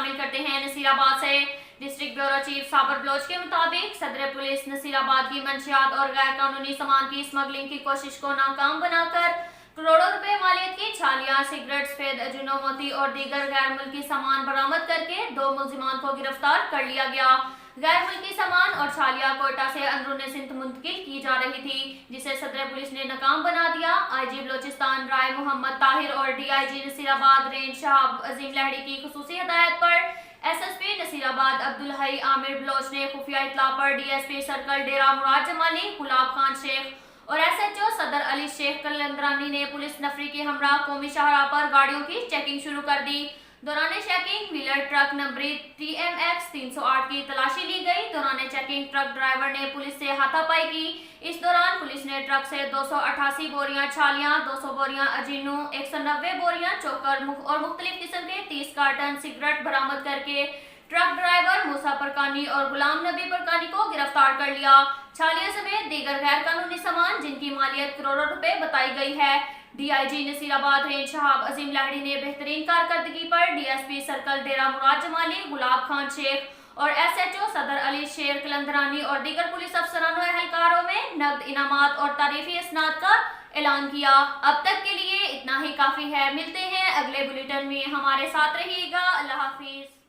शामिल करते हैं नसीराबाद से। डिस्ट्रिक्ट ब्यूरो चीफ साबर बलोच के मुताबिक सदर पुलिस नसीराबाद की मंशियात और गैर कानूनी सामान की स्मगलिंग की कोशिश को नाकाम बनाकर करोड़ों रुपए मालियत की छालियां, सिगरेट, सफेद अजूनो मोती और दीगर गैर मुल्की सामान बरामद करके 2 मुलजिमान को गिरफ्तार कर लिया गया। गैर मुल्की सामान और छालियां कोयटा से अंदरूनी सिंध मुंतकिल की जा रही थी, जिसे सदर पुलिस ने नाकाम बना दिया। आईजी बलोचिस्तान राय मोहम्मद ताहिर और डीआईजी नसीराबाद रेंज शहाब अजीम लहड़ी की खुसूसी हिदायत पर एसएसपी नसीराबाद अब्दुल हई आमिर बलोच ने खुफिया इत्तला पर डीएसपी सर्कल डेरा मुराद जमाली, गुलाब खान शेख और एसएचओ सदर अली शेख कलंदरानी ने पुलिस नफरी के हमरा कौमी शाहराह पर गाड़ियों की चेकिंग शुरू कर दी। दौरान checking wheeler truck number TMX 308 की तलाशी ली गई। दौरान चेकिंग ट्रक ड्राइवर ने पुलिस से हाथापाई की। इस दौरान पुलिस ने ट्रक से 288 बोरियां छालियां, 200 बोरियां अजीनू, 190 बोरियां चोकर और मुख्तलिफ किस्म के 30 कार्टन सिगरेट बरामद करके ट्रक ड्राइवर मूसा परकानी और गुलाम नबी परकानी को गिरफ्तार कर लिया। छालियां समेत दीगर गैर कानूनी सामान जिनकी मालियत करोड़ों रुपए बताई गई है। डीआईजी नसीराबाद रेंज शहाब अजीम लाहड़ी ने बेहतरीन कारकर्दगी पर डीएसपी सर्कल डेरा मुराद जमाली, गुलाब खान शेख और एसएचओ सदर अली शेर कलंदरानी और दीगर पुलिस अफसरान और अहलकारों में नकद इनामात और तारीफी इसनाद का ऐलान किया। अब तक के लिए इतना ही काफी है। मिलते हैं अगले बुलेटिन में, हमारे साथ रहिएगा। अल्लाह हाफिज।